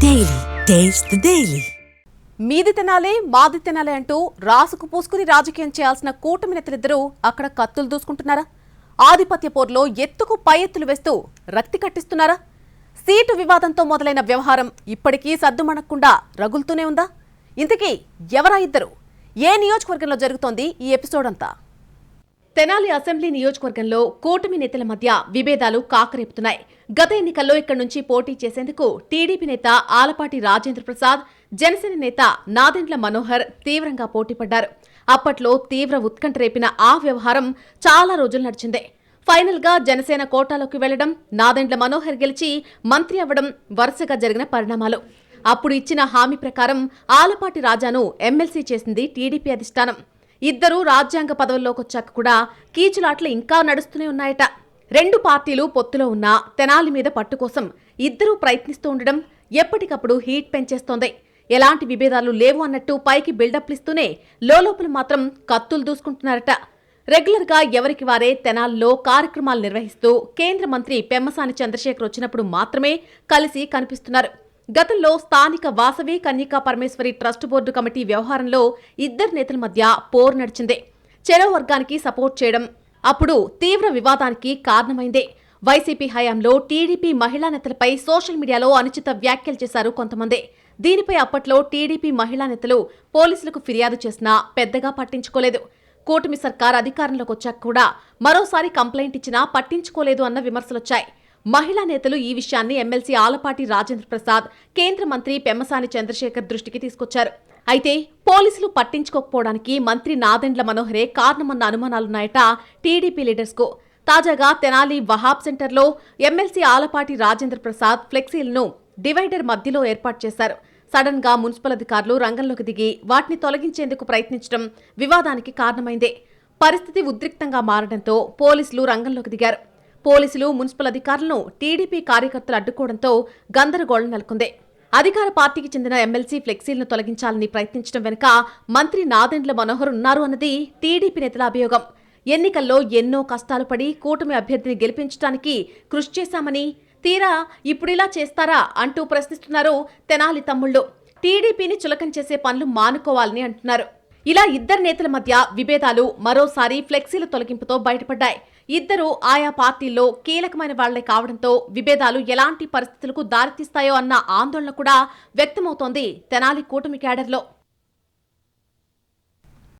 Daily taste the daily. మీది తినాలే మాది తినాలే అంటూ రాసుకు పూసుకుని రాజకీయం చేయాల్సిన కూటమి నేతలిద్దరూ అక్కడ కత్తులు దూసుకుంటున్నారా? ఆధిపత్య పోర్లో ఎత్తుకు పై ఎత్తులు వేస్తూ రక్తి కట్టిస్తున్నారా? సీటు వివాదంతో మొదలైన వ్యవహారం ఇప్పటికీ సద్దుమణక్కుండా రగులుతూనే ఉందా? ఇంతకీ ఎవరా ఇద్దరు? ఏ నియోజకవర్గంలో జరుగుతోంది ఈ ఎపిసోడ్ అంతా? తెనాలి అసెంబ్లీ నియోజకవర్గంలో కూటమి నేతల మధ్య విభేదాలు కాకరేపుతున్నాయి. గత ఎన్నికల్లో ఇక్కడి నుంచి పోటీ చేసేందుకు టీడీపీ నేత ఆలపాటి రాజేంద్ర ప్రసాద్, జనసేన నేత నాదెండ్ల మనోహర్ తీవ్రంగా పోటీపడ్డారు. అప్పట్లో తీవ్ర ఉత్కంఠ రేపిన ఆ వ్యవహారం చాలా రోజులు నడిచిందే. ఫైనల్ గా జనసేన కోటాలోకి వెళ్లడం, నాదెండ్ల మనోహర్ గెలిచి మంత్రి అవ్వడం వరుసగా జరిగిన పరిణామాలు. అప్పుడు ఇచ్చిన హామీ ప్రకారం ఆలపాటి రాజాను ఎమ్మెల్సీ చేసింది టీడీపీ అధిష్టానం. ఇద్దరూ రాజ్యాంగ పదవుల్లోకొచ్చాక కూడా కీచులాట్లు ఇంకా నడుస్తూనే ఉన్నాయట. రెండు పార్టీలు పొత్తులో ఉన్నా తెనాలి మీద పట్టు కోసం ఇద్దరూ ప్రయత్నిస్తూ ఉండడం ఎప్పటికప్పుడు హీట్ పెంచేస్తోంది. ఎలాంటి విభేదాలు లేవు అన్నట్టు పైకి బిల్డప్లిస్తూనే లోలోపల మాత్రం కత్తులు దూసుకుంటున్నారట. రెగ్యులర్ గా ఎవరికి వారే తెనాల్లో కార్యక్రమాలు నిర్వహిస్తూ కేంద్ర మంత్రి పెమ్మసాని చంద్రశేఖర్ వచ్చినప్పుడు మాత్రమే కలిసి కనిపిస్తున్నారు. గతంలో స్థానిక Vasavi Kanyaka Parameswari trust board committee వ్యవహారంలో ఇద్దరు నేతల మధ్య పోరు నడిచిందే. చెరో వర్గానికి సపోర్ట్ చేయడం అప్పుడు తీవ్ర వివాదానికి కారణమైందే. వైసీపీ హయాంలో టీడీపీ మహిళా నేతలపై సోషల్ మీడియాలో అనుచిత వ్యాఖ్యలు చేశారు కొంతమంది. దీనిపై అప్పట్లో టీడీపీ మహిళా నేతలు పోలీసులకు ఫిర్యాదు చేసినా పెద్దగా పట్టించుకోలేదు. కూటమి సర్కార్ అధికారంలోకి వచ్చాక కూడా మరోసారి కంప్లైంట్ ఇచ్చినా పట్టించుకోలేదు అన్న విమర్శలొచ్చాయి. మహిళా నేతలు ఈ విషయాన్ని ఎమ్మెల్సీ ఆలపాటి రాజేంద్ర ప్రసాద్, కేంద్ర మంత్రి పెమ్మసాని చంద్రశేఖర్ దృష్టికి తీసుకొచ్చారు. అయితే పోలీసులు పట్టించుకోకపోవడానికి మంత్రి నాదెండ్ల మనోహరే కారణమన్న అనుమానాలున్నాయట టీడీపీ లీడర్స్ కు. తాజాగా తెనాలి వహాబ్ సెంటర్లో ఎమ్మెల్సీ ఆలపాటి రాజేంద్ర ప్రసాద్ ఫ్లెక్సీలను డివైడర్ మధ్యలో ఏర్పాటు చేశారు. సడన్ గా మున్సిపల్ అధికారులు రంగంలోకి దిగి వాటిని తొలగించేందుకు ప్రయత్నించడం వివాదానికి కారణమైందే. పరిస్థితి ఉద్రిక్తంగా మారడంతో పోలీసులు రంగంలోకి దిగారు. పోలీసులు మున్సిపల్ అధికారులను టీడీపీ కార్యకర్తలు అడ్డుకోవడంతో గందరగోళం నెలకొంది. అధికార పార్టీకి చెందిన ఎమ్మెల్సీ ఫ్లెక్సీలను తొలగించాలని ప్రయత్నించడం వెనుక మంత్రి నాదెండ్ల మనోహర్ ఉన్నారు అన్నది టీడీపీ నేతల అభియోగం. ఎన్నికల్లో ఎన్నో కష్టాలు పడి కూటమి అభ్యర్థిని గెలిపించడానికి కృషి చేశామని, తీరా ఇప్పుడిలా చేస్తారా అంటూ ప్రశ్నిస్తున్నారు తెనాలి తమ్ముళ్లు. టీడీపీని చులకం చేసే పనులు మానుకోవాలని అంటున్నారు. ఇలా ఇద్దరు నేతల మధ్య విభేదాలు మరోసారి ఫ్లెక్సీల తొలగింపుతో బయటపడ్డాయి. ఇద్దరు ఆయా పార్టీల్లో కీలకమైన వాళ్లే కావడంతో విభేదాలు ఎలాంటి పరిస్థితులకు దారితీస్తాయో అన్న ఆందోళన కూడా వ్యక్తమవుతోంది తెనాలి కూటమి క్యాడర్లో.